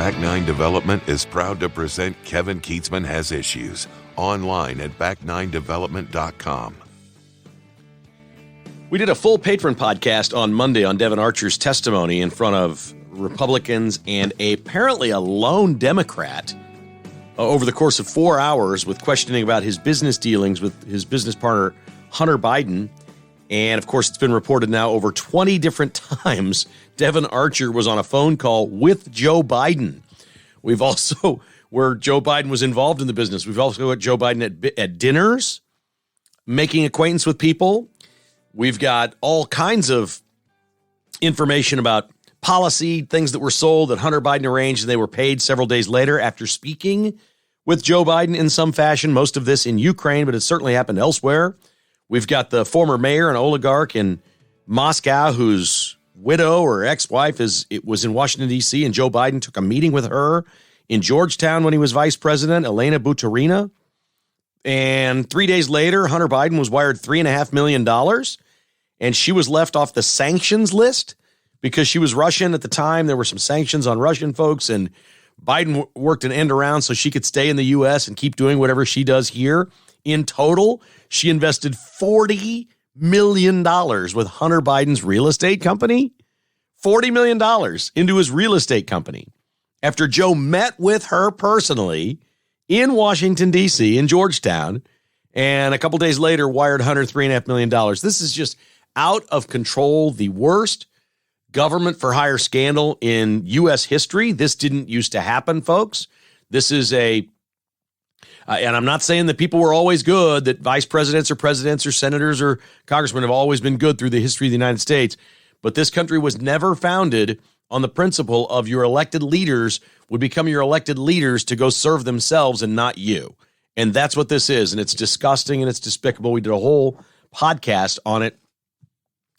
Back9 Development is proud to present Kevin Keatsman Has Issues, online at back9development.com. We did a full patron podcast on Monday on Devin Archer's testimony in front of Republicans and apparently a lone Democrat over the course of 4 hours with questioning about his business dealings with his business partner, Hunter Biden. And, of course, it's been reported now over 20 different times Devin Archer was on a phone call with Joe Biden. We've also, where Joe Biden was involved in the business, we've also got Joe Biden at dinners, making acquaintance with people. We've got all kinds of information about policy, things that were sold that Hunter Biden arranged, and they were paid several days later after speaking with Joe Biden in some fashion, most of this in Ukraine, but it certainly happened elsewhere. We've got the former mayor and oligarch in Moscow whose widow or ex-wife was in Washington, D.C., and Joe Biden took a meeting with her in Georgetown when he was vice president, Elena Buterin. And 3 days later, Hunter Biden was wired $3.5 million, and she was left off the sanctions list because she was Russian at the time. There were some sanctions on Russian folks, and Biden worked an end around so she could stay in the U.S. and keep doing whatever she does here. In total, she invested $40 million with Hunter Biden's real estate company. $40 million into his real estate company after Joe met with her personally in Washington, D.C., in Georgetown, and a couple days later wired Hunter $3.5 million. This is just out of control, the worst government for hire scandal in U.S. history. This didn't used to happen, folks. This is and I'm not saying that people were always good, that vice presidents or senators or congressmen have always been good through the history of the United States, but this country was never founded on the principle of your elected leaders would become your elected leaders to go serve themselves and not you. And that's what this is. And it's disgusting and it's despicable. We did a whole podcast on it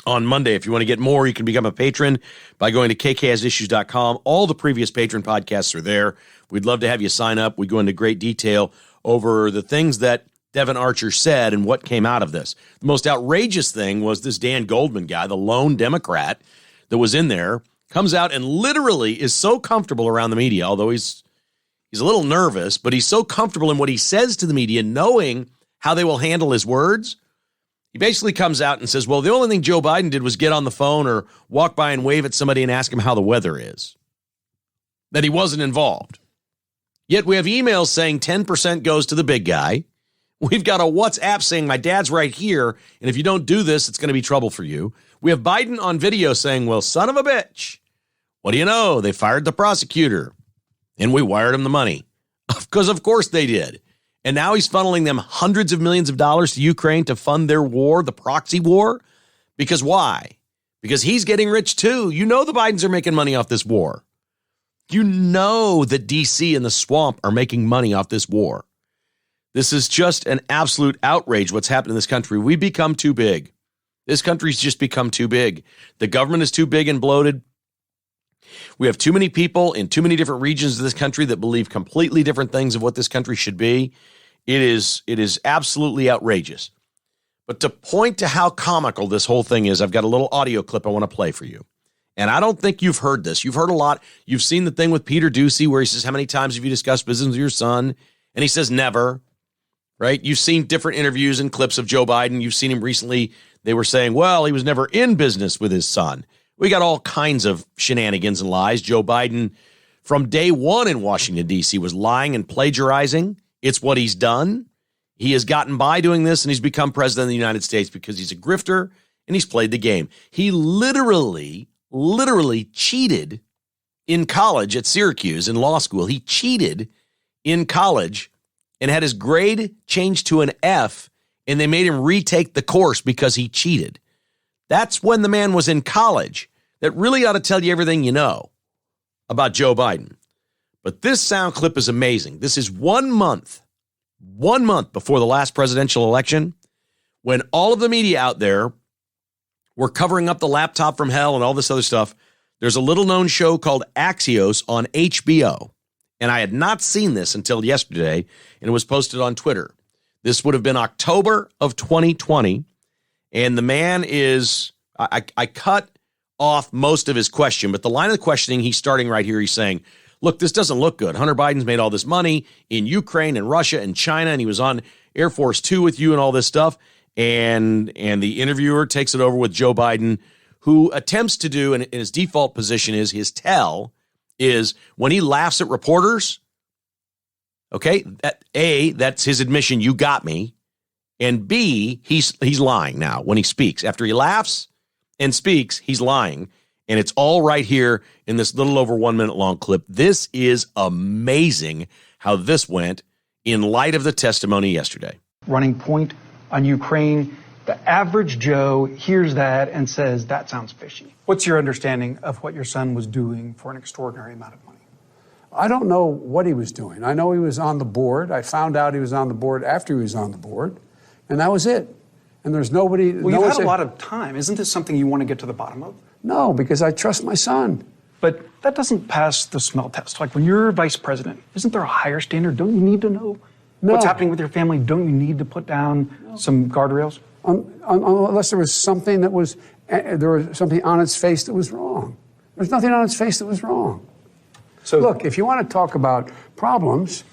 on Monday. If you want to get more, you can become a patron by going to kkasissues.com. All the previous patron podcasts are there. We'd love to have you sign up. We go into great detail over the things that Devin Archer said and what came out of this. The most outrageous thing was this Dan Goldman guy, the lone Democrat that was in there, comes out and literally is so comfortable around the media, although he's a little nervous, but he's so comfortable in what he says to the media, knowing how they will handle his words. He basically comes out and says, well, the only thing Joe Biden did was get on the phone or walk by and wave at somebody and ask him how the weather is, that he wasn't involved. Yet we have emails saying 10% goes to the big guy. We've got a WhatsApp saying my dad's right here, and if you don't do this, it's going to be trouble for you. We have Biden on video saying, well, son of a bitch, what do you know? They fired the prosecutor, and we wired him the money. Because of course they did. And now he's funneling them hundreds of millions of dollars to Ukraine to fund their war, the proxy war. Because why? Because he's getting rich too. You know the Bidens are making money off this war. You know that D.C. and the swamp are making money off this war. This is just an absolute outrage what's happened in this country. We become too big. This country's just become too big. The government is too big and bloated. We have too many people in too many different regions of this country that believe completely different things of what this country should be. It is absolutely outrageous. But to point to how comical this whole thing is, I've got a little audio clip I want to play for you. And I don't think you've heard this. You've heard a lot. You've seen the thing with Peter Doocy where he says, how many times have you discussed business with your son? And he says, never, right? You've seen different interviews and clips of Joe Biden. You've seen him recently. They were saying, well, he was never in business with his son. We got all kinds of shenanigans and lies. Joe Biden, from day one in Washington, D.C., was lying and plagiarizing. It's what he's done. He has gotten by doing this, and he's become president of the United States because he's a grifter, and he's played the game. He literally cheated in college at Syracuse in law school. He cheated in college and had his grade changed to an F, and they made him retake the course because he cheated. That's when the man was in college. That really ought to tell you everything you know about Joe Biden. But this sound clip is amazing. This is 1 month before the last presidential election, when all of the media out there were covering up the laptop from hell and all this other stuff. There's a little known show called Axios on HBO. And I had not seen this until yesterday, and it was posted on Twitter. This would have been October of 2020. And the man is, I cut off most of his question, but the line of the questioning, he's starting right here. He's saying, look, this doesn't look good. Hunter Biden's made all this money in Ukraine and Russia and China, and he was on Air Force Two with you and all this stuff. And the interviewer takes it over with Joe Biden, who attempts to do, and his default position is, his tell is when he laughs at reporters, okay, that's his admission, you got me. And B, he's lying now when he speaks. After he laughs and speaks, he's lying. And it's all right here in this little over 1 minute long clip. This is amazing how this went in light of the testimony yesterday. Running point on Ukraine. The average Joe hears that and says, that sounds fishy. What's your understanding of what your son was doing for an extraordinary amount of money? I don't know what he was doing. I know he was on the board. I found out he was on the board after he was on the board, and that was it. And there's nobody... Well, you've had a lot of time. Isn't this something you want to get to the bottom of? No, because I trust my son. But that doesn't pass the smell test. Like when you're vice president, isn't there a higher standard? Don't you need to know what's happening with your family? Don't you need to put down some guardrails? Unless there was something something on its face that was wrong. There's nothing on its face that was wrong. So look, if you want to talk about problems,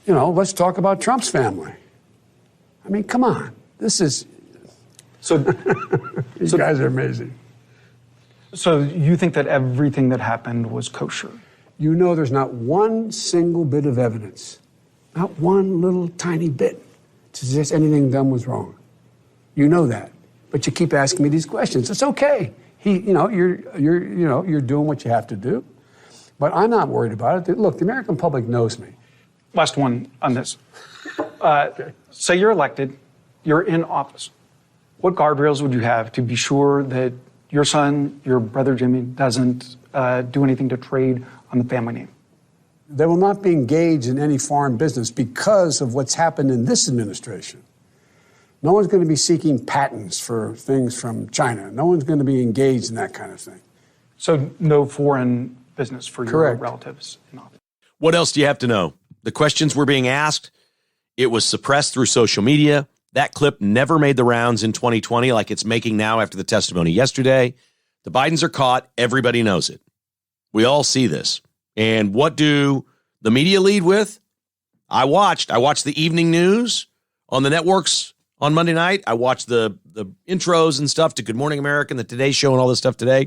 let's talk about Trump's family. I mean, come on. This is... These guys are amazing. So you think that everything that happened was kosher? There's not one single bit of evidence, not one little tiny bit, to suggest anything done was wrong. You know that, but you keep asking me these questions. It's okay. You're doing what you have to do, but I'm not worried about it. Look, the American public knows me. Last one on this. Say you're elected, you're in office. What guardrails would you have to be sure that your son, your brother Jimmy, doesn't do anything to trade on the family name? They will not be engaged in any foreign business because of what's happened in this administration. No one's going to be seeking patents for things from China. No one's going to be engaged in that kind of thing. So no foreign business for your relatives in office. What else do you have to know? The questions were being asked. It was suppressed through social media. That clip never made the rounds in 2020 like it's making now after the testimony yesterday. The Bidens are caught. Everybody knows it. We all see this. And what do the media lead with? I watched the evening news on the networks on Monday night. I watched the intros and stuff to Good Morning America and the Today Show and all this stuff today.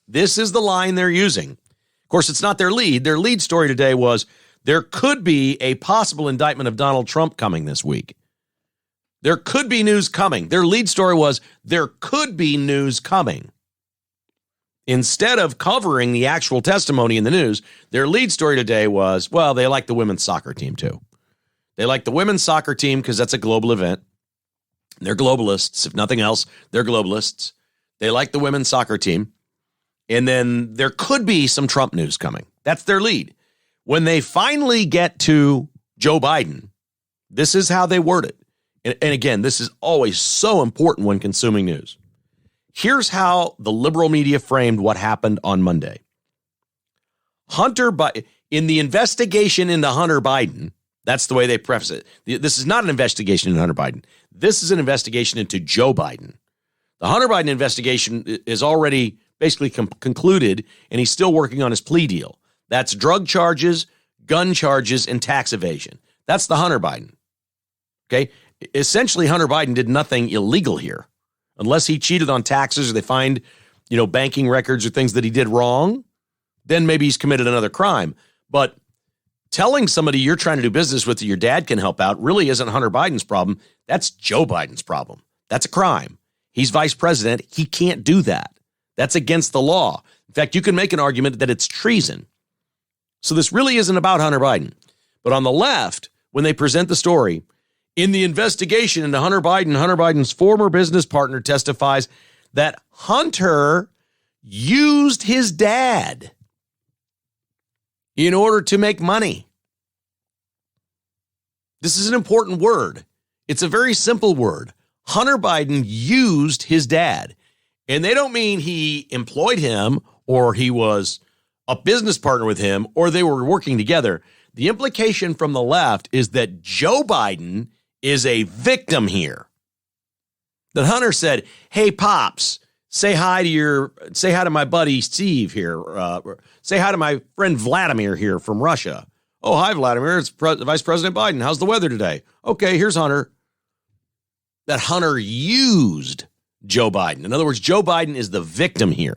This is the line they're using. Of course, it's not their lead. Their lead story today was there could be a possible indictment of Donald Trump coming this week. There could be news coming. Their lead story was there could be news coming. Instead of covering the actual testimony in the news, their lead story today was, well, they like the women's soccer team too. They like the women's soccer team because that's a global event. They're globalists. If nothing else, they're globalists. They like the women's soccer team. And then there could be some Trump news coming. That's their lead. When they finally get to Joe Biden, this is how they word it. And again, this is always so important when consuming news. Here's how the liberal media framed what happened on Monday. In the investigation into Hunter Biden, that's the way they preface it. This is not an investigation into Hunter Biden. This is an investigation into Joe Biden. The Hunter Biden investigation is already basically concluded, and he's still working on his plea deal. That's drug charges, gun charges, and tax evasion. That's the Hunter Biden. Okay? Essentially, Hunter Biden did nothing illegal here. Unless he cheated on taxes or they find, banking records or things that he did wrong, then maybe he's committed another crime. But telling somebody you're trying to do business with that your dad can help out really isn't Hunter Biden's problem. That's Joe Biden's problem. That's a crime. He's vice president. He can't do that. That's against the law. In fact, you can make an argument that it's treason. So this really isn't about Hunter Biden. But on the left, when they present the story, in the investigation into Hunter Biden's former business partner testifies that Hunter used his dad in order to make money. This is an important word. It's a very simple word. Hunter Biden used his dad. And they don't mean he employed him or he was a business partner with him or they were working together. The implication from the left is that Joe Biden is a victim here. That Hunter said, hey, Pops, Say hi to my buddy Steve here. Say hi to my friend Vladimir here from Russia. Oh, hi, Vladimir. It's Vice President Biden. How's the weather today? Okay, here's Hunter. That Hunter used Joe Biden. In other words, Joe Biden is the victim here.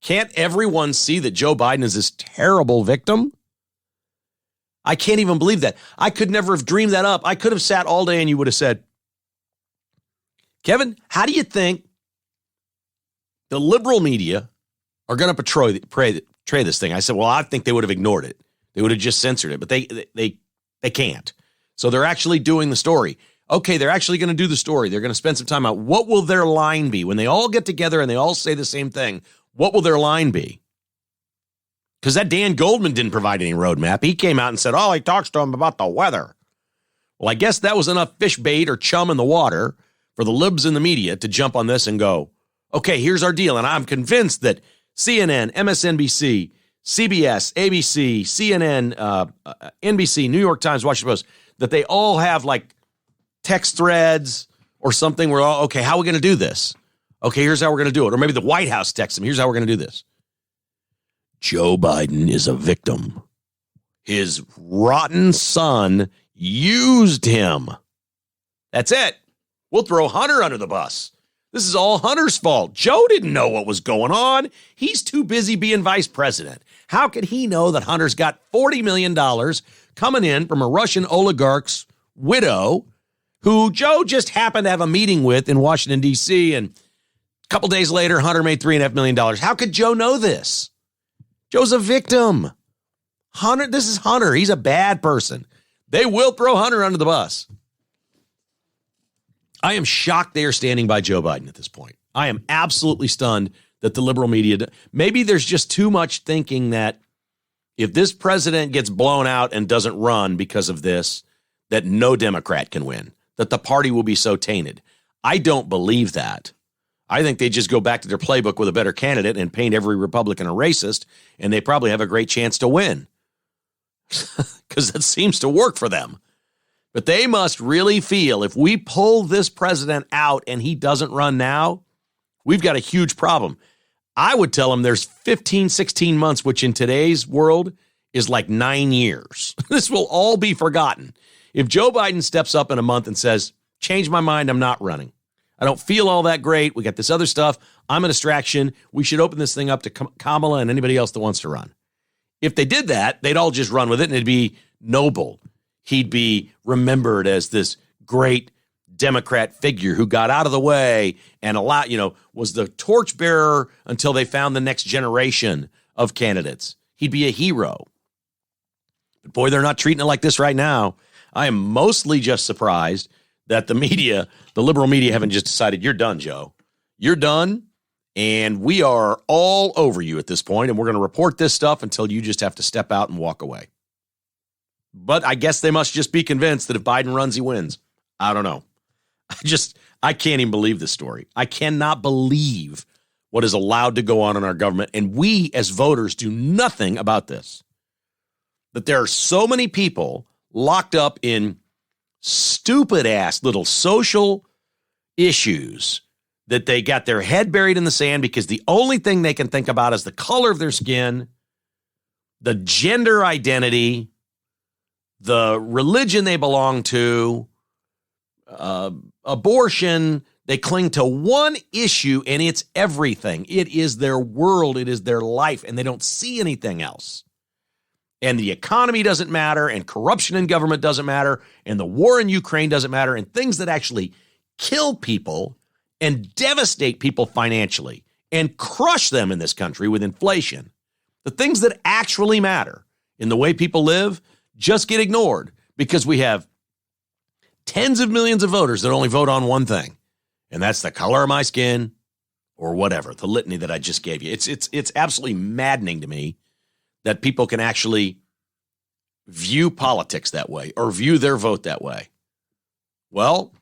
Can't everyone see that Joe Biden is this terrible victim? I can't even believe that. I could never have dreamed that up. I could have sat all day and you would have said, Kevin, how do you think the liberal media are going to portray this thing? I said, well, I think they would have ignored it. They would have just censored it, but they can't. So they're actually doing the story. Okay, they're actually going to do the story. They're going to spend some time out. What will their line be? When they all get together and they all say the same thing, what will their line be? Because that Dan Goldman didn't provide any roadmap. He came out and said, he talks to him about the weather. Well, I guess that was enough fish bait or chum in the water for the libs in the media to jump on this and go, okay, here's our deal. And I'm convinced that CNN, MSNBC, CBS, ABC, CNN, NBC, New York Times, Washington Post, that they all have like text threads or something where, okay, how are we going to do this? Okay, here's how we're going to do it. Or maybe the White House texts them, here's how we're going to do this. Joe Biden is a victim. His rotten son used him. That's it. We'll throw Hunter under the bus. This is all Hunter's fault. Joe didn't know what was going on. He's too busy being vice president. How could he know that Hunter's got $40 million coming in from a Russian oligarch's widow who Joe just happened to have a meeting with in Washington, D.C., and a couple days later, Hunter made $3.5 million. How could Joe know this? Joe's a victim. This is Hunter. He's a bad person. They will throw Hunter under the bus. I am shocked they are standing by Joe Biden at this point. I am absolutely stunned that the liberal media, maybe there's just too much thinking that if this president gets blown out and doesn't run because of this, that no Democrat can win, that the party will be so tainted. I don't believe that. I think they just go back to their playbook with a better candidate and paint every Republican a racist, and they probably have a great chance to win because it seems to work for them. But they must really feel if we pull this president out and he doesn't run now, we've got a huge problem. I would tell them there's 15, 16 months, which in today's world is like 9 years. This will all be forgotten. If Joe Biden steps up in a month and says, change my mind, I'm not running. I don't feel all that great. We got this other stuff. I'm a distraction. We should open this thing up to Kamala and anybody else that wants to run. If they did that, they'd all just run with it and it'd be noble. He'd be remembered as this great Democrat figure who got out of the way and was the torchbearer until they found the next generation of candidates. He'd be a hero. But boy, they're not treating it like this right now. I am mostly just surprised that the media, the liberal media, haven't just decided, you're done, Joe. You're done, and we are all over you at this point, and we're going to report this stuff until you just have to step out and walk away. But I guess they must just be convinced that if Biden runs, he wins. I don't know. I can't even believe this story. I cannot believe what is allowed to go on in our government, and we as voters do nothing about this. That there are so many people locked up in stupid-ass little social issues that they got their head buried in the sand because the only thing they can think about is the color of their skin, the gender identity, the religion they belong to, abortion. They cling to one issue, and it's everything. It is their world. It is their life, and they don't see anything else. And the economy doesn't matter, and corruption in government doesn't matter, and the war in Ukraine doesn't matter, and things that actually kill people and devastate people financially and crush them in this country with inflation. The things that actually matter in the way people live just get ignored because we have tens of millions of voters that only vote on one thing, and that's the color of my skin or whatever, the litany that I just gave you. It's absolutely maddening to me that people can actually view politics that way or view their vote that way. Well,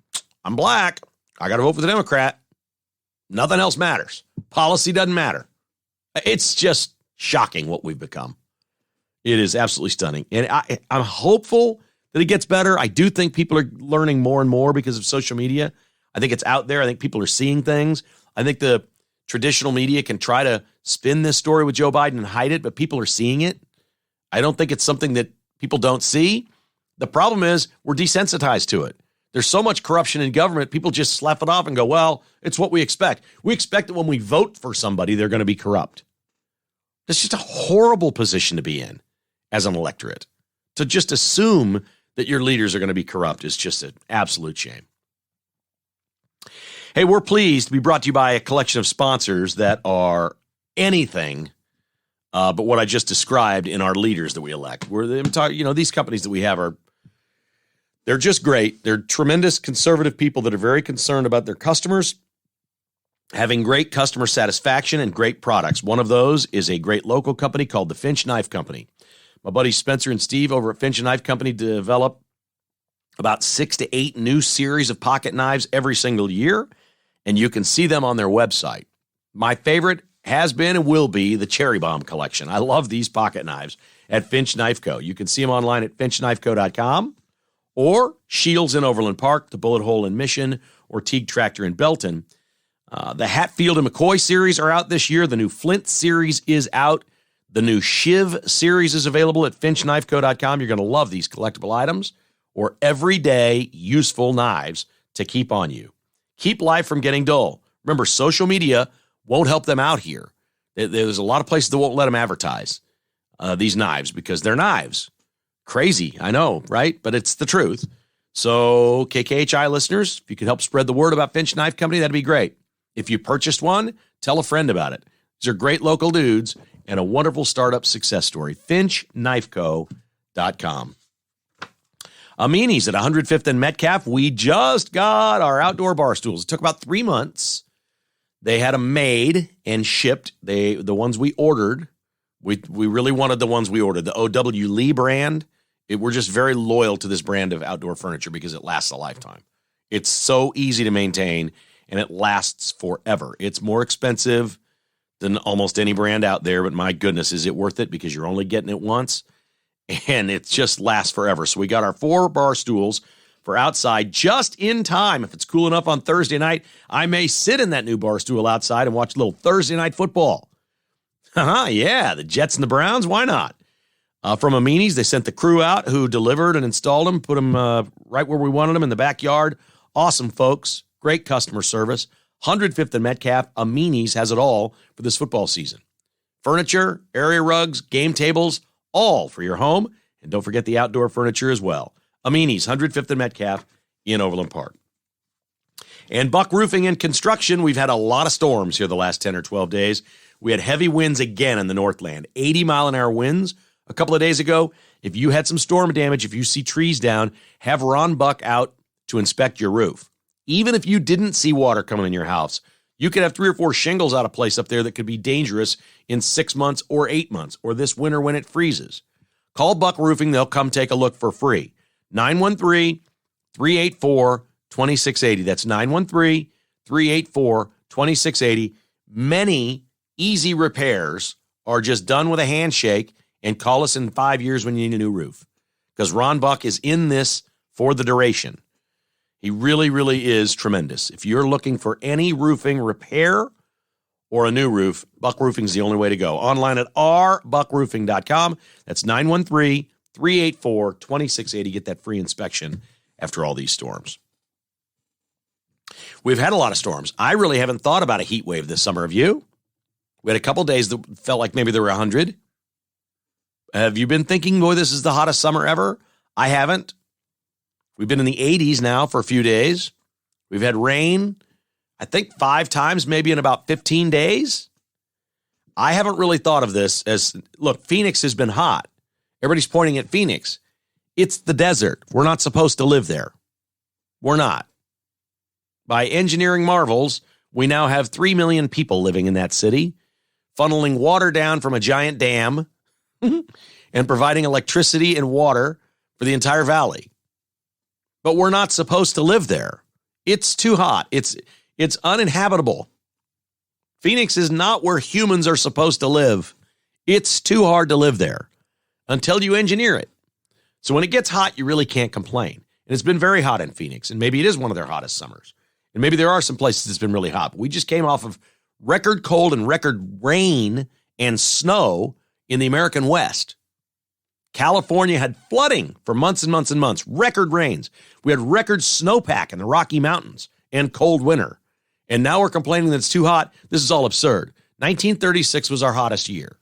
I'm black. I got to vote for the Democrat. Nothing else matters. Policy doesn't matter. It's just shocking what we've become. It is absolutely stunning. And I'm hopeful that it gets better. I do think people are learning more and more because of social media. I think it's out there. I think people are seeing things. I think the traditional media can try to spin this story with Joe Biden and hide it, but people are seeing it. I don't think it's something that people don't see. The problem is we're desensitized to it. There's so much corruption in government, people just slap it off and go, well, it's what we expect. We expect that when we vote for somebody, they're going to be corrupt. That's just a horrible position to be in as an electorate. To just assume that your leaders are going to be corrupt is just an absolute shame. Hey, we're pleased to be brought to you by a collection of sponsors that are anything but what I just described in our leaders that we elect. These companies that we have they're just great. They're tremendous conservative people that are very concerned about their customers, having great customer satisfaction and great products. One of those is a great local company called the Finch Knife Company. My buddies Spencer and Steve over at Finch Knife Company develop about 6 to 8 new series of pocket knives every single year, and you can see them on their website. My favorite has been and will be the Cherry Bomb collection. I love these pocket knives at Finch Knife Co. You can see them online at finchknifeco.com or Shields in Overland Park, the Bullet Hole in Mission, or Teague Tractor in Belton. The Hatfield and McCoy series are out this year. The new Flint series is out. The new Shiv series is available at finchknifeco.com. You're going to love these collectible items or everyday useful knives to keep on you. Keep life from getting dull. Remember, social media won't help them out here. There's a lot of places that won't let them advertise these knives because they're knives. Crazy, I know, right? But it's the truth. So, KKHI listeners, if you could help spread the word about Finch Knife Company, that'd be great. If you purchased one, tell a friend about it. These are great local dudes and a wonderful startup success story. FinchKnifeco.com. Amini's at 105th and Metcalf. We just got our outdoor bar stools. It took about 3 months. They had them made and shipped. The ones we ordered, we really wanted the ones we ordered, the O.W. Lee brand. We're just very loyal to this brand of outdoor furniture because it lasts a lifetime. It's so easy to maintain, and it lasts forever. It's more expensive than almost any brand out there, but my goodness, is it worth it because you're only getting it once, and it just lasts forever. So we got our 4 bar stools for outside just in time. If it's cool enough on Thursday night, I may sit in that new bar stool outside and watch a little Thursday night football. Yeah, the Jets and the Browns, why not? From Amini's, they sent the crew out who delivered and installed them, put them right where we wanted them in the backyard. Awesome folks, great customer service. 105th and Metcalf, Amini's has it all for this football season. Furniture, area rugs, game tables, all for your home. And don't forget the outdoor furniture as well. Amini's, 105th and Metcalf in Overland Park. And Buck Roofing and Construction, we've had a lot of storms here the last 10 or 12 days. We had heavy winds again in the Northland, 80-mile-an-hour winds a couple of days ago. If you had some storm damage, if you see trees down, have Ron Buck out to inspect your roof. Even if you didn't see water coming in your house, you could have 3 or 4 shingles out of place up there that could be dangerous in 6 months or 8 months or this winter when it freezes. Call Buck Roofing. They'll come take a look for free. 913-384-2680. That's 913-384-2680. Many easy repairs are just done with a handshake, and call us in 5 years when you need a new roof. Because Ron Buck is in this for the duration. He really, really is tremendous. If you're looking for any roofing repair or a new roof, Buck Roofing is the only way to go. Online at rbuckroofing.com. That's 913-384-2680. Get that free inspection after all these storms. We've had a lot of storms. I really haven't thought about a heat wave this summer. Have you? We had a couple days that felt like maybe there were 100. Have you been thinking, boy, this is the hottest summer ever? I haven't. We've been in the 80s now for a few days. We've had rain, I think 5 times, maybe in about 15 days. I haven't really thought of this as, look, Phoenix has been hot. Everybody's pointing at Phoenix. It's the desert. We're not supposed to live there. We're not. By engineering marvels, we now have 3 million people living in that city, funneling water down from a giant dam and providing electricity and water for the entire valley. But we're not supposed to live there. It's too hot. It's uninhabitable. Phoenix is not where humans are supposed to live. It's too hard to live there until you engineer it. So when it gets hot, you really can't complain. And it's been very hot in Phoenix, and maybe it is one of their hottest summers. And maybe there are some places it's been really hot. But we just came off of record cold and record rain and snow in the American West. California had flooding for months and months and months, record rains. We had record snowpack in the Rocky Mountains and cold winter. And now we're complaining that it's too hot. This is all absurd. 1936 was our hottest year.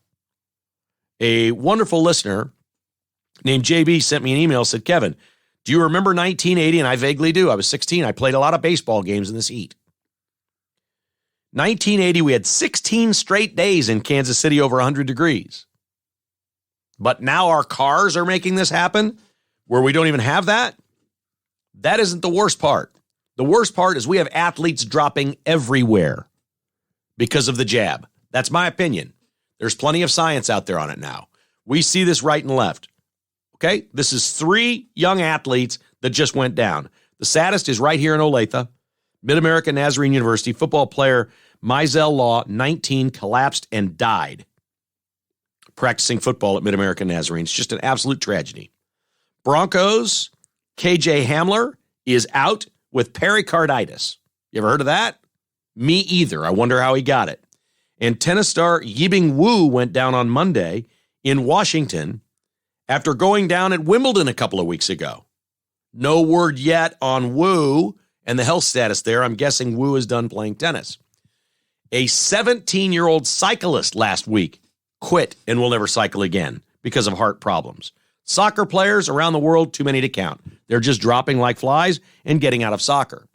A wonderful listener named JB sent me an email, said, Kevin, do you remember 1980? And I vaguely do. I was 16. I played a lot of baseball games in this heat. 1980, we had 16 straight days in Kansas City over 100 degrees. But now our cars are making this happen where we don't even have that. That isn't the worst part. The worst part is we have athletes dropping everywhere because of the jab. That's my opinion. There's plenty of science out there on it now. We see this right and left. Okay? This is 3 young athletes that just went down. The saddest is right here in Olathe. Mid-America Nazarene University football player Mizzou Law, 19, collapsed and died practicing football at Mid-America Nazarene. It's just an absolute tragedy. Broncos, KJ Hamler is out with pericarditis. You ever heard of that? Me either. I wonder how he got it. And tennis star Yibing Wu went down on Monday in Washington after going down at Wimbledon a couple of weeks ago. No word yet on Wu and the health status there. I'm guessing Wu is done playing tennis. A 17-year-old cyclist last week quit and will never cycle again because of heart problems. Soccer players around the world, too many to count. They're just dropping like flies and getting out of soccer.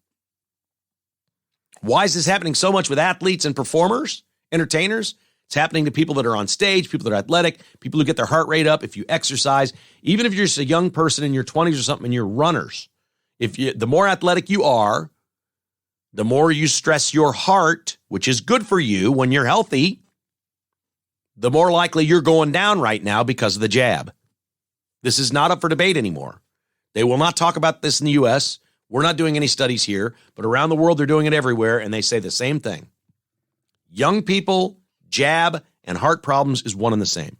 Why is this happening so much with athletes and performers, entertainers? It's happening to people that are on stage, people that are athletic, people who get their heart rate up if you exercise. Even if you're just a young person in your 20s or something and you're runners, the more athletic you are, the more you stress your heart, which is good for you when you're healthy, the more likely you're going down right now because of the jab. This is not up for debate anymore. They will not talk about this in the U.S. We're not doing any studies here, but around the world, they're doing it everywhere, and they say the same thing. Young people, jab, and heart problems is one and the same.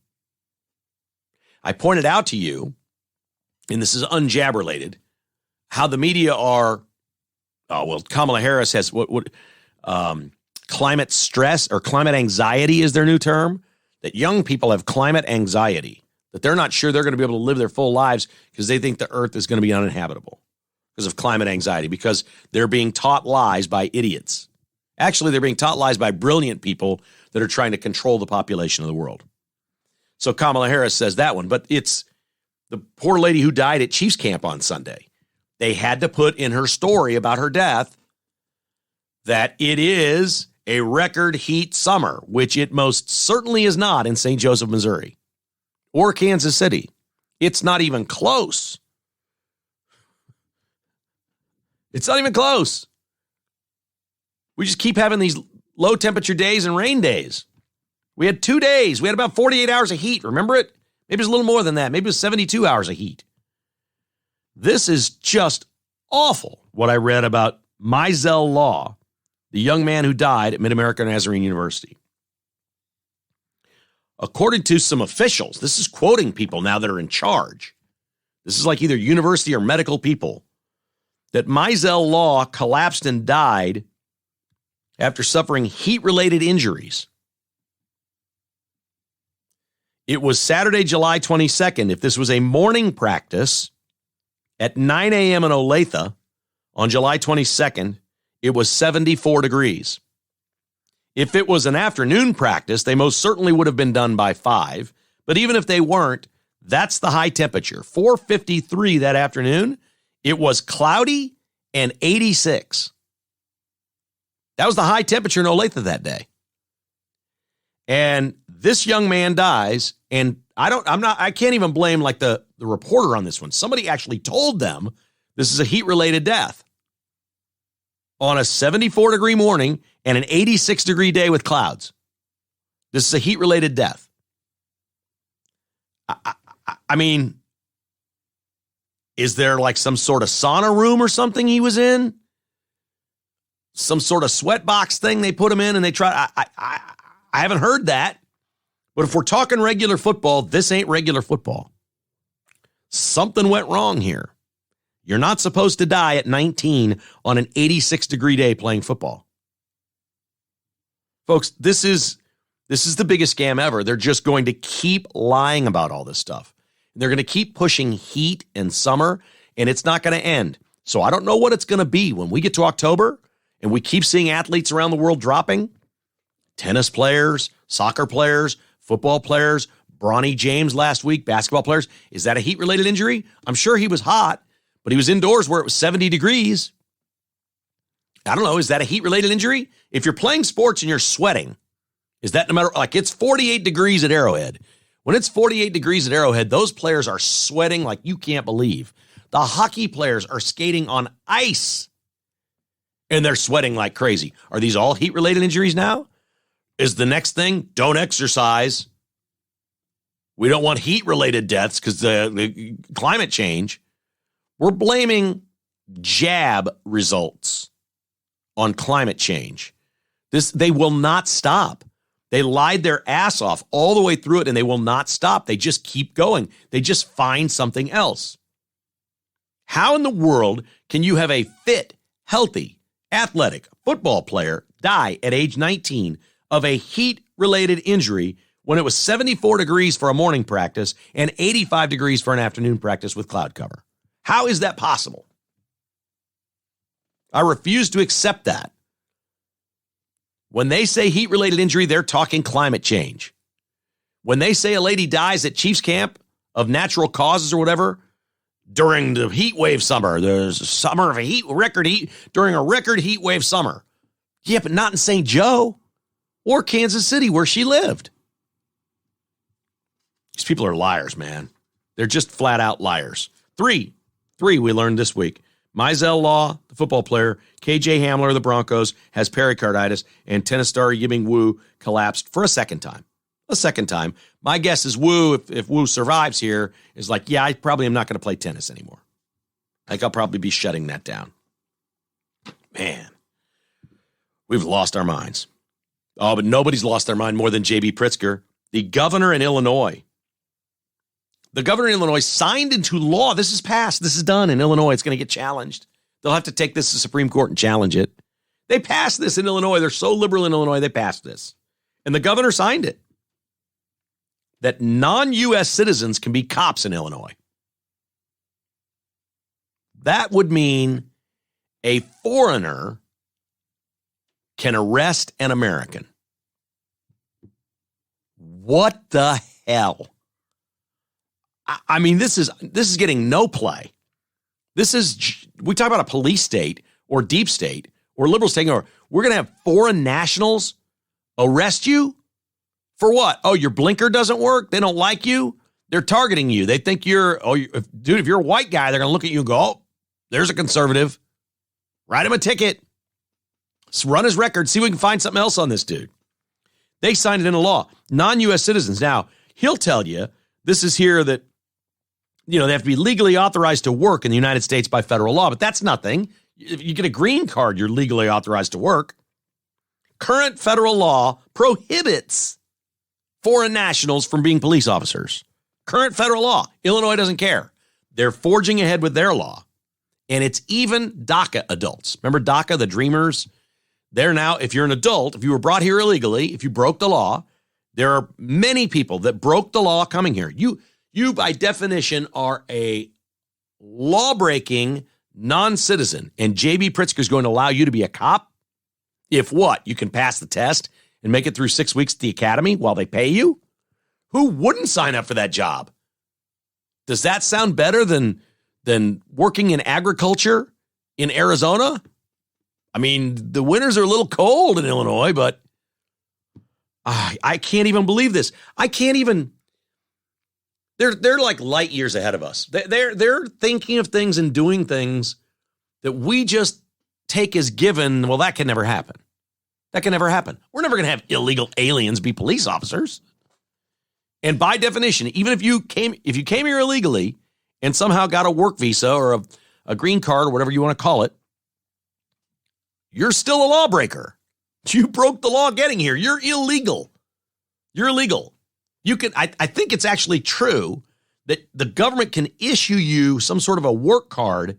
I pointed out to you, and this is unjab related, how the media are, Kamala Harris has climate stress or climate anxiety is their new term, that young people have climate anxiety, that they're not sure they're going to be able to live their full lives because they think the earth is going to be uninhabitable because of climate anxiety, because they're being taught lies by idiots. Actually, they're being taught lies by brilliant people that are trying to control the population of the world. So Kamala Harris says that one, but it's the poor lady who died at Chiefs camp on Sunday. They had to put in her story about her death that it is a record heat summer, which it most certainly is not in St. Joseph, Missouri, or Kansas City. It's not even close. It's not even close. We just keep having these low temperature days and rain days. We had 2 days. We had about 48 hours of heat. Remember it? Maybe it was a little more than that. Maybe it was 72 hours of heat. This is just awful, what I read about Mizzou Law, the young man who died at Mid-America Nazarene University. According to some officials, this is quoting people now that are in charge. This is like either university or medical people, that Mizzou Law collapsed and died after suffering heat-related injuries. It was Saturday, July 22nd. If this was a morning practice at 9 a.m. in Olathe on July 22nd, it was 74 degrees. If it was an afternoon practice, they most certainly would have been done by 5. But even if they weren't, that's the high temperature. 4:53 that afternoon. It was cloudy and 86. That was the high temperature in Olathe that day. And this young man dies, and I can't even blame like the reporter on this one. Somebody actually told them this is a heat-related death on a 74-degree morning and an 86-degree day with clouds. This is a heat-related death. I mean, is there like some sort of sauna room or something he was in? Some sort of sweat box thing they put him in and they try. I haven't heard that. But if we're talking regular football, this ain't regular football. Something went wrong here. You're not supposed to die at 19 on an 86-degree day playing football. Folks, this is the biggest scam ever. They're just going to keep lying about all this stuff. They're going to keep pushing heat and summer, and it's not going to end. So I don't know what it's going to be when we get to October and we keep seeing athletes around the world dropping. Tennis players, soccer players, football players, Bronny James last week, basketball players. Is that a heat-related injury? I'm sure he was hot, but he was indoors where it was 70 degrees. I don't know. Is that a heat-related injury? If you're playing sports and you're sweating, is that no matter, like it's 48 degrees at Arrowhead. When it's 48 degrees at Arrowhead, those players are sweating like you can't believe. The hockey players are skating on ice and they're sweating like crazy. Are these all heat-related injuries now? Is the next thing, don't exercise. We don't want heat-related deaths because the climate change. We're blaming jab results on climate change. They will not stop. They lied their ass off all the way through it, and they will not stop. They just keep going. They just find something else. How in the world can you have a fit, healthy, athletic football player die at age 19 of a heat-related injury when it was 74 degrees for a morning practice and 85 degrees for an afternoon practice with cloud cover? How is that possible? I refuse to accept that. When they say heat-related injury, they're talking climate change. When they say a lady dies at Chiefs camp of natural causes or whatever, during the heat wave summer, there's a summer of a record heat, during a record heat wave summer. Yeah, but not in St. Joe or Kansas City where she lived. These people are liars, man. They're just flat out liars. Three we learned this week. Mizell Law, the football player, KJ Hamler of the Broncos, has pericarditis, and tennis star Yiming Wu collapsed for a second time. My guess is Wu, if Wu survives here, is like, yeah, I probably am not going to play tennis anymore. I think I'll probably be shutting that down. Man, we've lost our minds. Oh, but nobody's lost their mind more than J.B. Pritzker, the governor in Illinois. The governor in Illinois signed into law. This is passed. This is done in Illinois. It's going to get challenged. They'll have to take this to the Supreme Court and challenge it. They passed this in Illinois. They're so liberal in Illinois, they passed this. And the governor signed it. That non-U.S. citizens can be cops in Illinois. That would mean a foreigner can arrest an American. What the hell? I mean, this is getting no play. We talk about a police state or deep state or liberal state, or we're going to have foreign nationals arrest you for what? Oh, your blinker doesn't work? They don't like you? They're targeting you. They think if you're a white guy, they're going to look at you and go, oh, there's a conservative. Write him a ticket. Run his record. See if we can find something else on this dude. They signed it into law. Non-U.S. citizens. Now, he'll tell you, this is here that, they have to be legally authorized to work in the United States by federal law, but that's nothing. If you get a green card, you're legally authorized to work. Current federal law prohibits foreign nationals from being police officers. Current federal law. Illinois doesn't care. They're forging ahead with their law. And it's even DACA adults. Remember DACA, the Dreamers? They're now, if you're an adult, if you were brought here illegally, if you broke the law, there are many people that broke the law coming here. You, by definition, are a law-breaking non-citizen, and J.B. Pritzker is going to allow you to be a cop? If what? You can pass the test and make it through 6 weeks at the academy while they pay you? Who wouldn't sign up for that job? Does that sound better than working in agriculture in Arizona? I mean, the winters are a little cold in Illinois, but I can't even believe this. I can't even. They're like light years ahead of us. They're thinking of things and doing things that we just take as given. Well, that can never happen. That can never happen. We're never going to have illegal aliens be police officers. And by definition, even if you came here illegally and somehow got a work visa or a green card or whatever you want to call it, you're still a lawbreaker. You broke the law getting here. You're illegal. You're illegal. I think it's actually true that the government can issue you some sort of a work card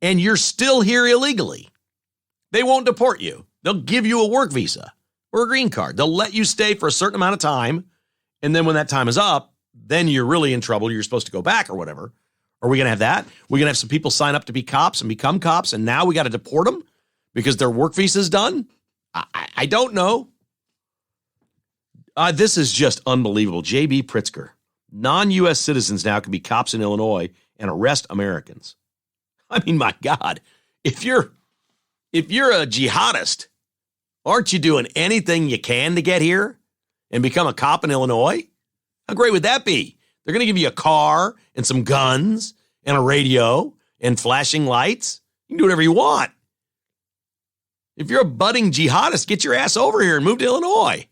and you're still here illegally. They won't deport you. They'll give you a work visa. or a green card. They'll let you stay for a certain amount of time, and then when that time is up, then you're really in trouble. You're supposed to go back or whatever. Are we going to have that? We're going to have some people sign up to be cops and become cops, and now we got to deport them because their work visa is done? I don't know. This is just unbelievable. J.B. Pritzker. Non-U.S. citizens now can be cops in Illinois and arrest Americans. I mean, my God, if you're a jihadist, aren't you doing anything you can to get here and become a cop in Illinois? How great would that be? They're going to give you a car and some guns and a radio and flashing lights. You can do whatever you want. If you're a budding jihadist, get your ass over here and move to Illinois.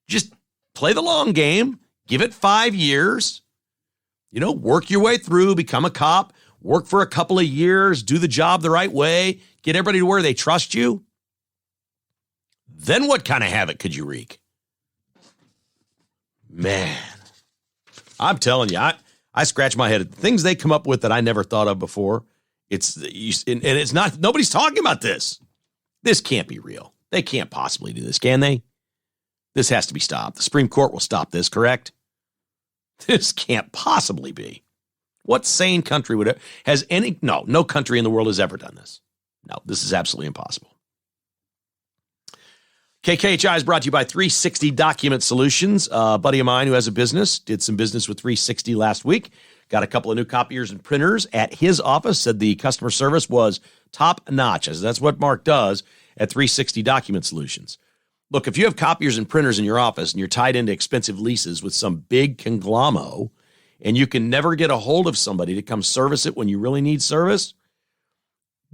Just play the long game. Give it 5 years. Work your way through, become a cop, work for a couple of years, do the job the right way, get everybody to where they trust you. Then what kind of havoc could you wreak? Man, I'm telling you, I scratch my head at things they come up with that I never thought of before. It's not, nobody's talking about this. This can't be real. They can't possibly do this, can they? This has to be stopped. The Supreme Court will stop this, correct? This can't possibly be. What sane country would no country in the world has ever done this. No, this is absolutely impossible. KKHI is brought to you by 360 Document Solutions. A buddy of mine who has a business, did some business with 360 last week. Got a couple of new copiers and printers at his office. Said the customer service was top notch. That's what Mark does at 360 Document Solutions. Look, if you have copiers and printers in your office and you're tied into expensive leases with some big conglomerate and you can never get a hold of somebody to come service it when you really need service,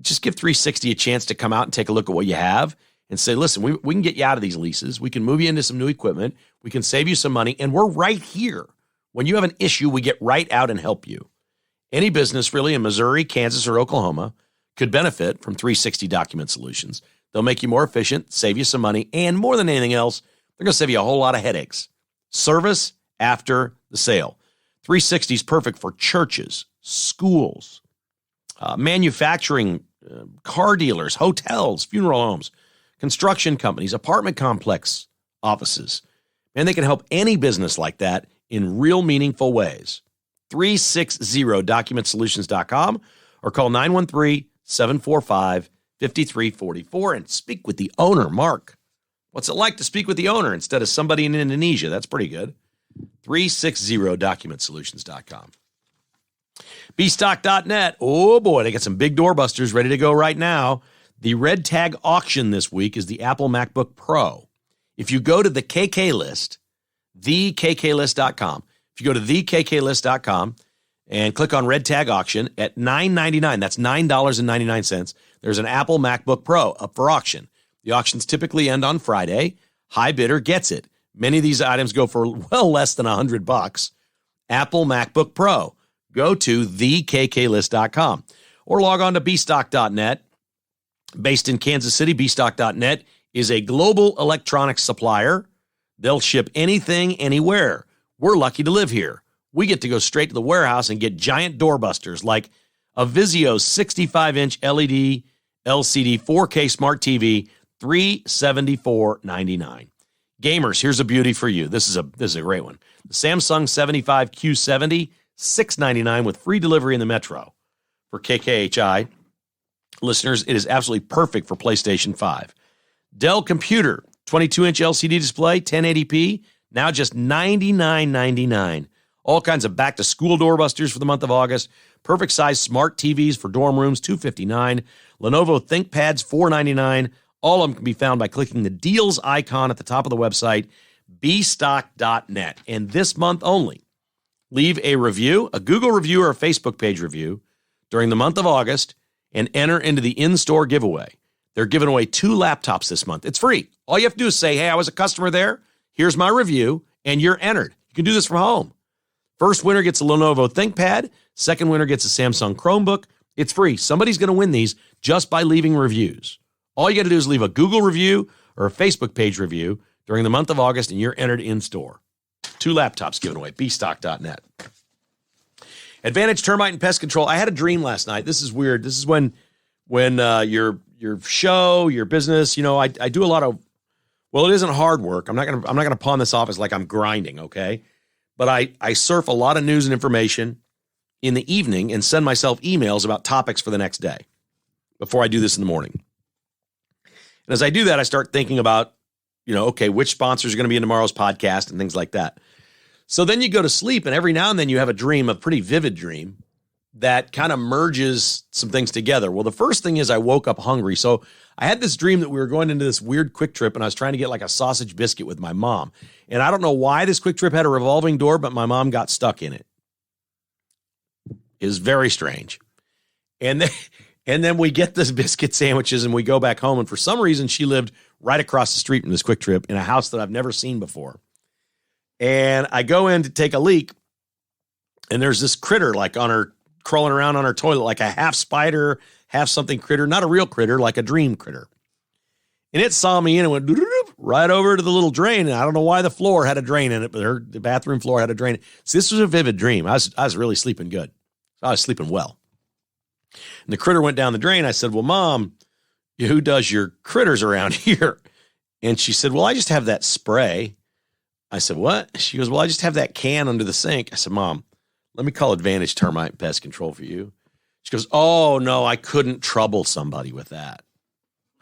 just give 360 a chance to come out and take a look at what you have and say, listen, we can get you out of these leases. We can move you into some new equipment. We can save you some money, and we're right here. When you have an issue, we get right out and help you. Any business really in Missouri, Kansas, or Oklahoma could benefit from 360 Document Solutions. They'll make you more efficient, save you some money, and more than anything else, they're going to save you a whole lot of headaches. Service after the sale. 360 is perfect for churches, schools, manufacturing, car dealers, hotels, funeral homes, construction companies, apartment complex offices. And they can help any business like that in real meaningful ways. 360documentsolutions.com or call 913-745-5344 and speak with the owner, Mark. What's it like to speak with the owner instead of somebody in Indonesia? That's pretty good. 360documentsolutions.com. bstock.net. Oh boy, they got some big doorbusters ready to go right now. The red tag auction this week is the Apple MacBook Pro. If you go to the KK list, thekklist.com, if you go to thekklist.com and click on red tag auction at $9.99, that's $9.99, there's an Apple MacBook Pro up for auction. The auctions typically end on Friday. High bidder gets it. Many of these items go for well less than $100. Apple MacBook Pro. Go to thekklist.com or log on to bstock.net. Based in Kansas City, bstock.net is a global electronics supplier. They'll ship anything, anywhere. We're lucky to live here. We get to go straight to the warehouse and get giant doorbusters like a Vizio 65-inch LED LCD 4K smart TV, $374.99. Gamers, here's a beauty for you. This is a great one. The Samsung 75Q70, $699 with free delivery in the metro. For KKHI listeners, it is absolutely perfect for PlayStation 5. Dell computer, 22-inch LCD display, 1080p, now just $99.99. All kinds of back-to-school doorbusters for the month of August. Perfect size smart TVs for dorm rooms, $259. Lenovo ThinkPads, $499. All of them can be found by clicking the deals icon at the top of the website, bstock.net. And this month only, leave a review, a Google review or a Facebook page review during the month of August and enter into the in-store giveaway. They're giving away 2 laptops this month. It's free. All you have to do is say, hey, I was a customer there. Here's my review, and you're entered. You can do this from home. First winner gets a Lenovo ThinkPad. Second winner gets a Samsung Chromebook. It's free. Somebody's going to win these just by leaving reviews. All you got to do is leave a Google review or a Facebook page review during the month of August, and you're entered in store. 2 laptops given away. bstock.net. Advantage Termite and Pest Control. I had a dream last night. This is weird. This is when your show, your business, I do a lot of Well, it isn't hard work. I'm not gonna pawn this off as like I'm grinding, okay? But I surf a lot of news and information in the evening and send myself emails about topics for the next day before I do this in the morning. And as I do that, I start thinking about, okay, which sponsors are going to be in tomorrow's podcast and things like that. So then you go to sleep, and every now and then you have a dream, a pretty vivid dream, that kind of merges some things together. Well, the first thing is I woke up hungry. So I had this dream that we were going into this weird Quick Trip, and I was trying to get like a sausage biscuit with my mom. And I don't know why this Quick Trip had a revolving door, but my mom got stuck in it. It was very strange. And then we get this biscuit sandwiches, and we go back home. And for some reason, she lived right across the street from this Quick Trip in a house that I've never seen before. And I go in to take a leak, and there's this critter like on her, crawling around on her toilet, like a half spider, half something critter, not a real critter, like a dream critter. And it saw me in and went right over to the little drain. And I don't know why the floor had a drain in it, but the bathroom floor had a drain. So this was a vivid dream. I was really sleeping good. I was sleeping well. And the critter went down the drain. I said, well, Mom, who does your critters around here? And she said, well, I just have that spray. I said, what? She goes, well, I just have that can under the sink. I said, Mom, let me call Advantage Termite and Pest Control for you. She goes, oh, no, I couldn't trouble somebody with that.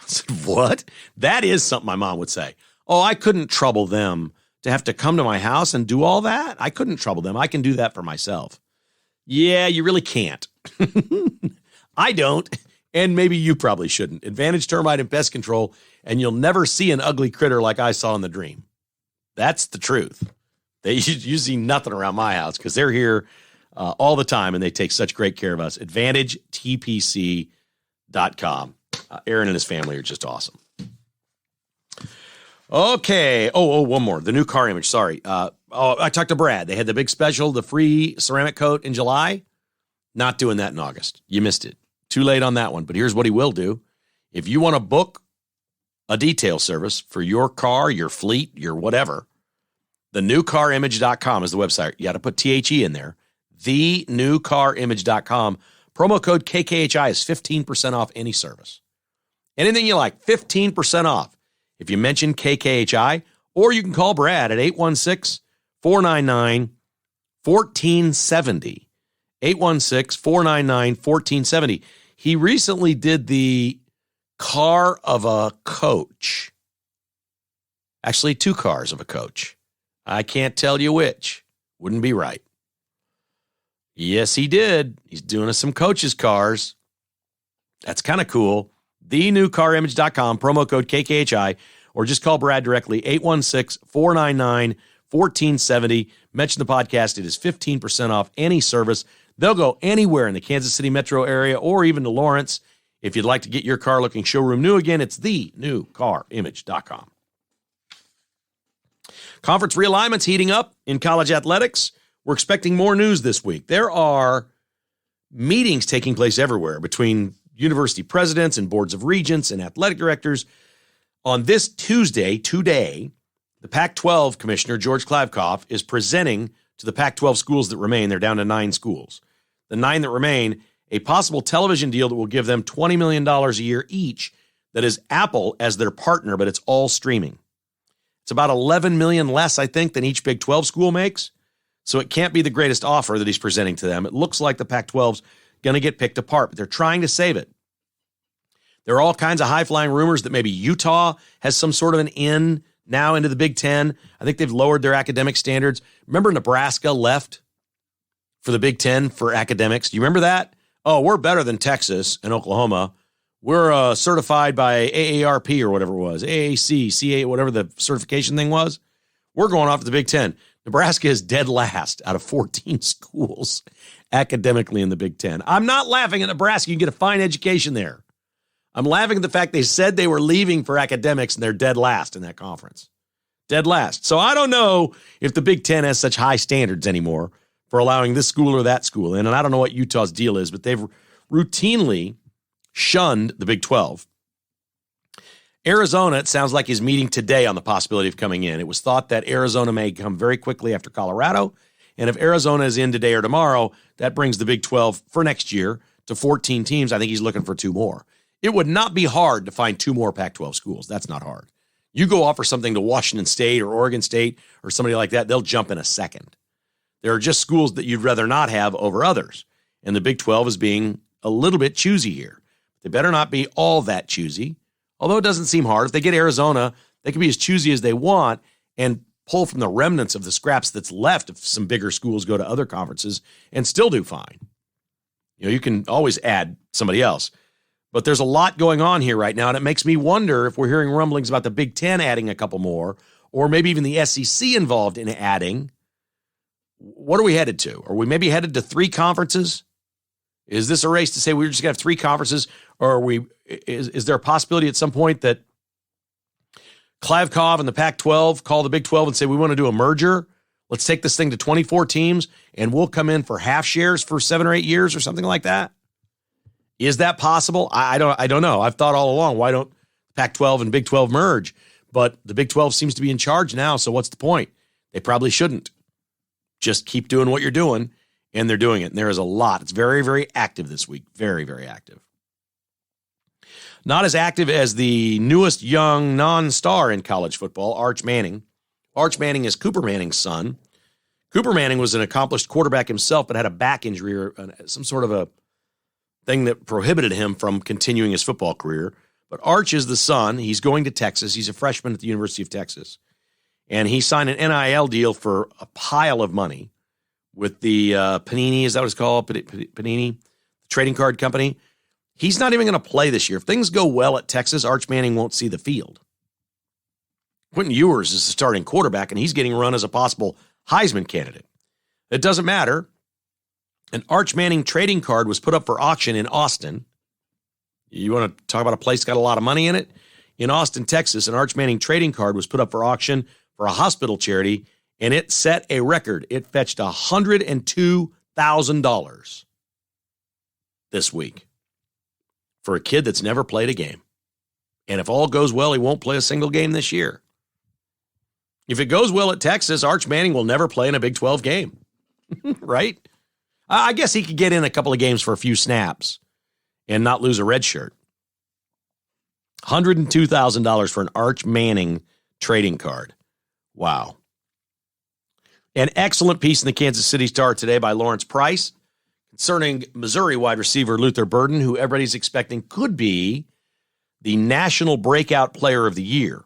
I said, what? That is something my mom would say. Oh, I couldn't trouble them to have to come to my house and do all that. I couldn't trouble them. I can do that for myself. Yeah, you really can't. I don't. And maybe you probably shouldn't. Advantage Termite and Pest Control, and you'll never see an ugly critter like I saw in the dream. That's the truth. You see nothing around my house because they're here all the time, and they take such great care of us. AdvantageTPC.com. Aaron and his family are just awesome. Okay. Oh, one more. The new car image. Sorry. I talked to Brad. They had the big special, the free ceramic coat in July. Not doing that in August. You missed it. Too late on that one. But here's what he will do. If you want to book a detail service for your car, your fleet, your whatever, thenewcarimage.com is the website. You got to put THE in there. Thenewcarimage.com. Promo code KKHI is 15% off any service. Anything you like, 15% off. If you mention KKHI, or you can call Brad at 816-499-1470. 816-499-1470. He recently did the car of a coach. Actually, 2 cars of a coach. I can't tell you which. Wouldn't be right. Yes, he did. He's doing us some coaches' cars. That's kind of cool. Thenewcarimage.com, promo code KKHI, or just call Brad directly, 816-499-1470. Mention the podcast. It is 15% off any service. They'll go anywhere in the Kansas City metro area or even to Lawrence. If you'd like to get your car looking showroom new again, it's thenewcarimage.com. Conference realignment's heating up in college athletics. We're expecting more news this week. There are meetings taking place everywhere between university presidents and boards of regents and athletic directors. On this Tuesday, today, the Pac-12 commissioner, George Klavkoff, is presenting to the Pac-12 schools that remain. They're down to 9 schools. The 9 that remain, a possible television deal that will give them $20 million a year each. That is Apple as their partner, but it's all streaming. It's about $11 million less, I think, than each Big 12 school makes. So it can't be the greatest offer that he's presenting to them. It looks like the Pac-12's going to get picked apart, but they're trying to save it. There are all kinds of high-flying rumors that maybe Utah has some sort of an in now into the Big Ten. I think they've lowered their academic standards. Remember Nebraska left for the Big Ten for academics? Do you remember that? Oh, we're better than Texas and Oklahoma. We're certified by AARP or whatever it was, AAC, CA, whatever the certification thing was. We're going off to the Big Ten. Nebraska is dead last out of 14 schools academically in the Big Ten. I'm not laughing at Nebraska. You can get a fine education there. I'm laughing at the fact they said they were leaving for academics and they're dead last in that conference. Dead last. So I don't know if the Big Ten has such high standards anymore for allowing this school or that school in. And I don't know what Utah's deal is, but they've routinely shunned the Big 12. Arizona, it sounds like, is meeting today on the possibility of coming in. It was thought that Arizona may come very quickly after Colorado. And if Arizona is in today or tomorrow, that brings the Big 12 for next year to 14 teams. I think he's looking for 2 more. It would not be hard to find 2 more Pac-12 schools. That's not hard. You go offer something to Washington State or Oregon State or somebody like that, they'll jump in a second. There are just schools that you'd rather not have over others. And the Big 12 is being a little bit choosy here. They better not be all that choosy, although it doesn't seem hard. If they get Arizona, they can be as choosy as they want and pull from the remnants of the scraps that's left if some bigger schools go to other conferences and still do fine. You can always add somebody else. But there's a lot going on here right now, and it makes me wonder if we're hearing rumblings about the Big Ten adding a couple more, or maybe even the SEC involved in adding. What are we headed to? Are we maybe headed to 3 conferences? Is this a race to say we're just going to have 3 conferences, or is there a possibility at some point that Klavkov and the Pac-12 call the Big 12 and say we want to do a merger? Let's take this thing to 24 teams, and we'll come in for half shares for 7 or 8 years or something like that. Is that possible? I don't know. I've thought all along, why don't Pac-12 and Big 12 merge? But the Big 12 seems to be in charge now, so what's the point? They probably shouldn't. Just keep doing what you're doing, and they're doing it. And there is a lot. It's very, very active this week. Very, very active. Not as active as the newest young non-star in college football, Arch Manning. Arch Manning is Cooper Manning's son. Cooper Manning was an accomplished quarterback himself, but had a back injury or some sort of a thing that prohibited him from continuing his football career. But Arch is the son. He's going to Texas. He's a freshman at the University of Texas. And he signed an NIL deal for a pile of money with the Panini, is that what it's called? Panini, the trading card company. He's not even going to play this year. If things go well at Texas, Arch Manning won't see the field. Quentin Ewers is the starting quarterback, and he's getting run as a possible Heisman candidate. It doesn't matter. An Arch Manning trading card was put up for auction in Austin. You want to talk about a place got a lot of money in it? In Austin, Texas, an Arch Manning trading card was put up for auction for a hospital charity, and it set a record. It fetched $102,000 this week for a kid that's never played a game. And if all goes well, he won't play a single game this year. If it goes well at Texas, Arch Manning will never play in a Big 12 game, right? I guess he could get in a couple of games for a few snaps and not lose a red shirt. $102,000 for an Arch Manning trading card. Wow. An excellent piece in the Kansas City Star today by Lawrence Price concerning Missouri wide receiver Luther Burden, who everybody's expecting could be the national breakout player of the year.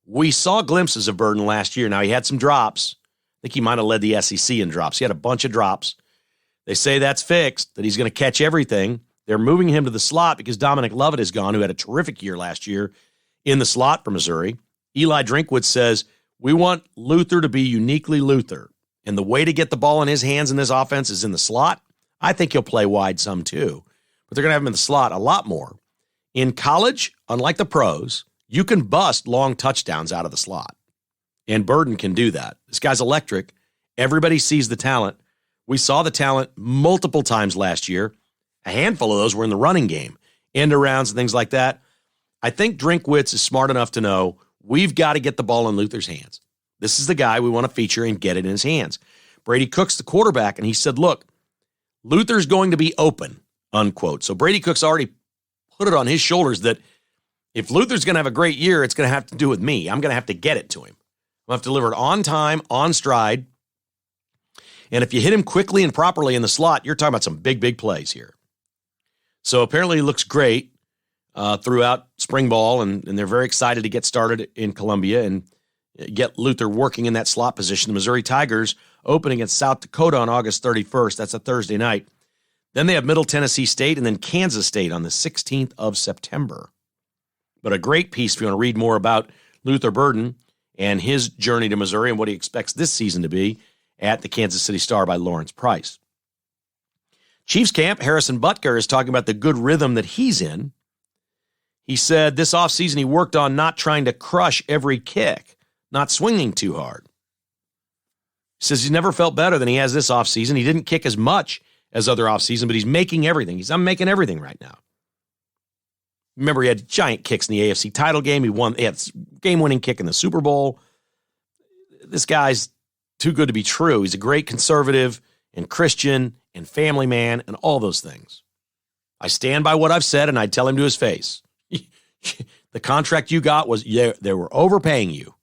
We saw glimpses of Burden last year. Now, he had some drops. I think he might have led the SEC in drops. He had a bunch of drops. They say that's fixed, that he's going to catch everything. They're moving him to the slot because Dominic Lovett is gone, who had a terrific year last year in the slot for Missouri. Eli Drinkwitz says, we want Luther to be uniquely Luther, and the way to get the ball in his hands in this offense is in the slot. I think he'll play wide some too, but they're going to have him in the slot a lot more. In college, unlike the pros, you can bust long touchdowns out of the slot, and Burden can do that. This guy's electric. Everybody sees the talent. We saw the talent multiple times last year. A handful of those were in the running game, end arounds and things like that. I think Drinkwitz is smart enough to know we've got to get the ball in Luther's hands. This is the guy we want to feature and get it in his hands. Brady Cook's the quarterback, and he said, look, Luther's going to be open, unquote. So Brady Cook's already put it on his shoulders that if Luther's going to have a great year, it's going to have to do with me. I'm going to have to get it to him. I'm going to have to deliver it on time, on stride. And if you hit him quickly and properly in the slot, you're talking about some big, big plays here. So apparently he looks great throughout spring ball, and they're very excited to get started in Columbia and get Luther working in that slot position. The Missouri Tigers open against South Dakota on August 31st. That's a Thursday night. Then they have Middle Tennessee State and then Kansas State on the 16th of September. But a great piece if you want to read more about Luther Burden and his journey to Missouri and what he expects this season to be at the Kansas City Star by Lawrence Price. Chiefs camp, Harrison Butker is talking about the good rhythm that he's in. He said this offseason he worked on not trying to crush every kick, not swinging too hard. He says he's never felt better than he has this offseason. He didn't kick as much as other offseason, but he's making everything. I'm making everything right now. Remember, he had giant kicks in the AFC title game. He had game-winning kick in the Super Bowl. This guy's too good to be true. He's a great conservative and Christian and family man and all those things. I stand by what I've said, and I tell him to his face. The contract you got was, they were overpaying you.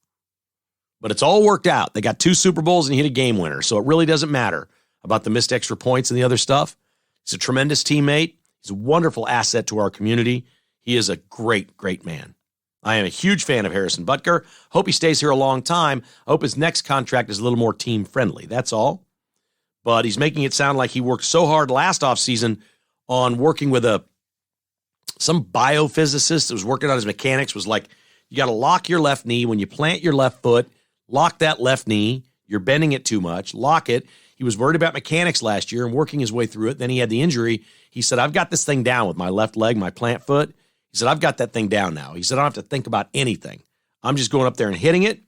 But it's all worked out. They got 2 Super Bowls and he hit a game winner. So it really doesn't matter about the missed extra points and the other stuff. He's a tremendous teammate. He's a wonderful asset to our community. He is a great, great man. I am a huge fan of Harrison Butker. Hope he stays here a long time. Hope his next contract is a little more team-friendly. That's all. But he's making it sound like he worked so hard last offseason on working with some biophysicist that was working on his mechanics, was like, you got to lock your left knee. When you plant your left foot, lock that left knee. You're bending it too much. Lock it. He was worried about mechanics last year and working his way through it. Then he had the injury. He said, I've got this thing down with my left leg, my plant foot. He said, I've got that thing down now. He said, I don't have to think about anything. I'm just going up there and hitting it.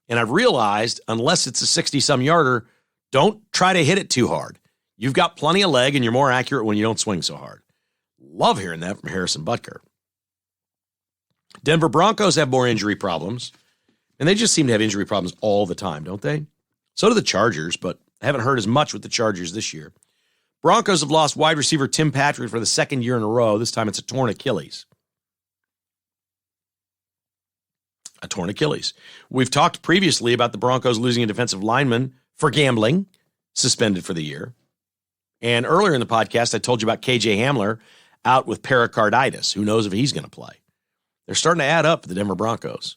And I've realized, unless it's a 60-some yarder, don't try to hit it too hard. You've got plenty of leg and you're more accurate when you don't swing so hard. Love hearing that from Harrison Butker. Denver Broncos have more injury problems. And they just seem to have injury problems all the time, don't they? So do the Chargers, but I haven't heard as much with the Chargers this year. Broncos have lost wide receiver Tim Patrick for the second year in a row. This time it's a torn Achilles. A torn Achilles. We've talked previously about the Broncos losing a defensive lineman for gambling, suspended for the year. And earlier in the podcast, I told you about KJ Hamler out with pericarditis. Who knows if he's going to play? They're starting to add up for the Denver Broncos.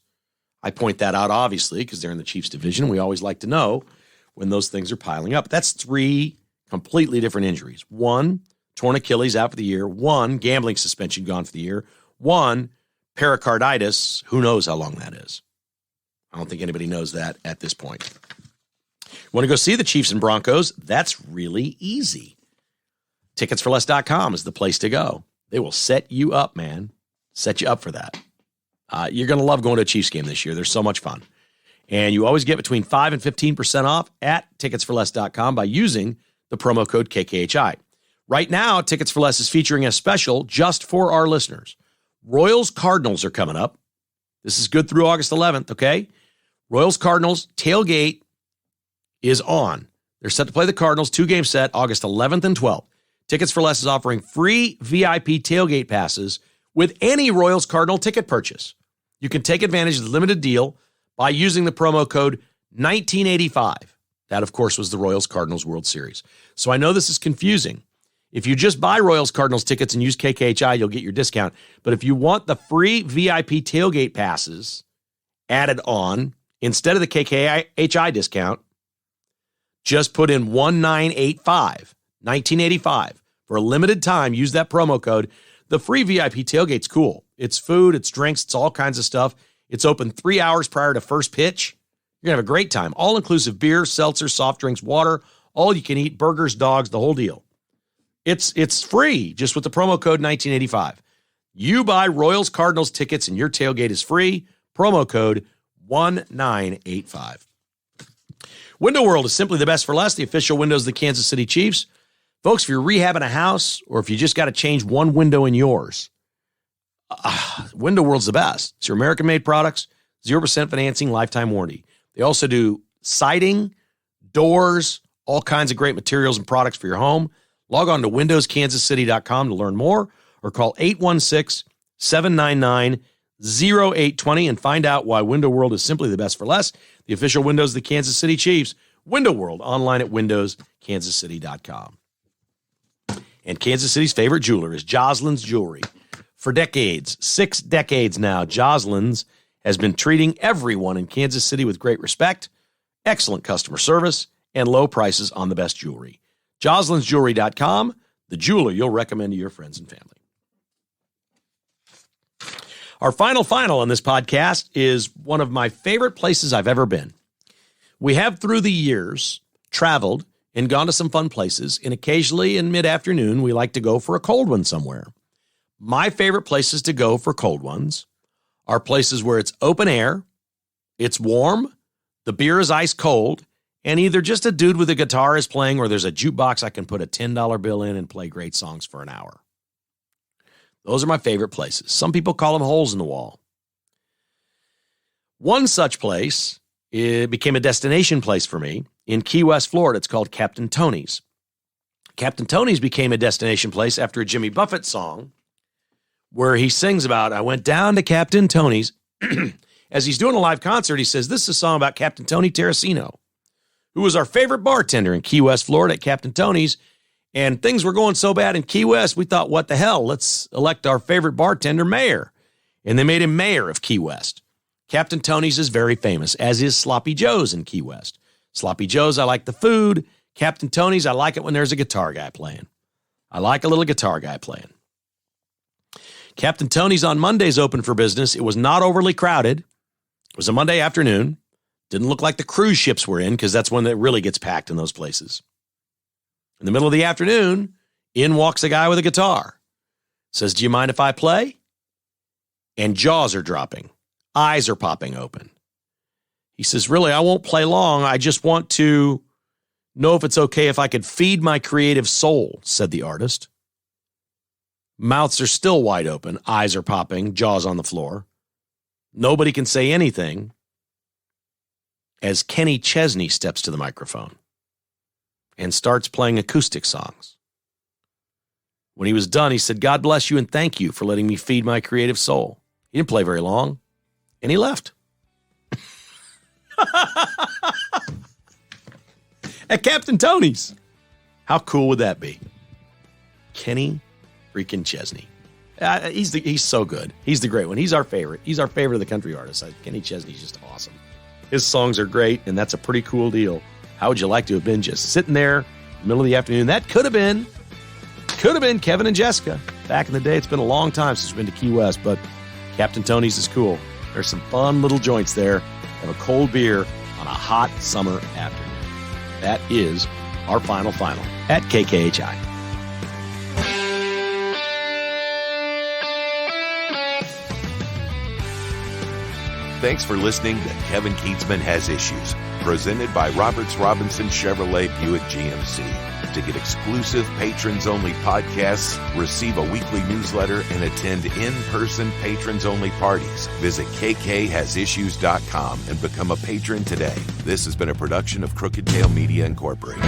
I point that out, obviously, because they're in the Chiefs division. We always like to know when those things are piling up. That's 3 completely different injuries. 1, torn Achilles out for the year. 1, gambling suspension gone for the year. 1, pericarditis. Who knows how long that is? I don't think anybody knows that at this point. Want to go see the Chiefs and Broncos? That's really easy. Ticketsforless.com is the place to go. They will set you up, man. Set you up for that. You're going to love going to a Chiefs game this year. They're so much fun. And you always get between 5 and 15% off at ticketsforless.com by using the promo code KKHI. Right now, Tickets for Less is featuring a special just for our listeners. Royals Cardinals are coming up. This is good through August 11th, okay? Royals Cardinals tailgate is on. They're set to play the Cardinals, 2-game set, August 11th and 12th. Tickets for Less is offering free VIP tailgate passes with any Royals Cardinal ticket purchase. You can take advantage of the limited deal by using the promo code 1985. That, of course, was the Royals Cardinals World Series. So I know this is confusing. If you just buy Royals Cardinals tickets and use KKHI, you'll get your discount. But if you want the free VIP tailgate passes added on instead of the KKHI discount, just put in 1985 for a limited time. Use that promo code. The free VIP tailgate's cool. It's food, it's drinks, it's all kinds of stuff. It's open 3 hours prior to first pitch. You're going to have a great time. All-inclusive beer, seltzer, soft drinks, water, all you can eat, burgers, dogs, the whole deal. It's free just with the promo code 1985. You buy Royals Cardinals tickets and your tailgate is free. Promo code 1985. Window World is simply the best for less, the official windows of the Kansas City Chiefs. Folks, if you're rehabbing a house or if you just got to change one window in yours, Window World's the best. It's your American-made products, 0% financing, lifetime warranty. They also do siding, doors, all kinds of great materials and products for your home. Log on to windowskansascity.com to learn more or call 816-799-0820 and find out why Window World is simply the best for less. The official windows of the Kansas City Chiefs. Window World, online at windowskansascity.com. And Kansas City's favorite jeweler is Jocelyn's Jewelry. For decades, 6 decades now, Jocelyn's has been treating everyone in Kansas City with great respect, excellent customer service, and low prices on the best jewelry. Jocelyn'sJewelry.com, the jeweler you'll recommend to your friends and family. Our final on this podcast is one of my favorite places I've ever been. We have, through the years, traveled and gone to some fun places, and occasionally in mid-afternoon, we like to go for a cold one somewhere. My favorite places to go for cold ones are places where it's open air, it's warm, the beer is ice cold, and either just a dude with a guitar is playing or there's a jukebox I can put a $10 bill in and play great songs for an hour. Those are my favorite places. Some people call them holes in the wall. One such place, it became a destination place for me in Key West, Florida. It's called Captain Tony's. Captain Tony's became a destination place after a Jimmy Buffett song where he sings about, I went down to Captain Tony's. As he's doing a live concert, he says, this is a song about Captain Tony Terracino, who was our favorite bartender in Key West, Florida at Captain Tony's. And things were going so bad in Key West, we thought, what the hell? Let's elect our favorite bartender mayor. And they made him mayor of Key West. Captain Tony's is very famous, as is Sloppy Joe's in Key West. Sloppy Joe's, I like the food. Captain Tony's, I like it when there's a guitar guy playing. I like a little guitar guy playing. Captain Tony's on Mondays open for business. It was not overly crowded. It was a Monday afternoon. Didn't look like the cruise ships were in, because that's when it really gets packed in those places. In the middle of the afternoon, in walks a guy with a guitar. Says, do you mind if I play? And jaws are dropping. Eyes are popping open. He says, really, I won't play long. I just want to know if it's okay if I could feed my creative soul, said the artist. Mouths are still wide open. Eyes are popping. Jaws on the floor. Nobody can say anything as Kenny Chesney steps to the microphone and starts playing acoustic songs. When he was done, he said, God bless you and thank you for letting me feed my creative soul. He didn't play very long, and he left. At Captain Tony's. How cool would that be? Kenny freaking Chesney. He's so good. He's the great one. He's our favorite. He's our favorite of the country artists. Kenny Chesney's just awesome. His songs are great, and that's a pretty cool deal. How would you like to have been just sitting there in the middle of the afternoon? That could have been Kevin and Jessica. Back in the day, it's been a long time since we've been to Key West, but Captain Tony's is cool. There's some fun little joints there. Have a cold beer on a hot summer afternoon. That is our final at KKHI. Thanks for listening to Kevin Keatsman Has Issues, presented by Roberts Robinson Chevrolet Buick GMC. To get exclusive patrons-only podcasts, receive a weekly newsletter, and attend in-person patrons-only parties, visit kkhasissues.com and become a patron today. This has been a production of Crooked Tail Media Incorporated.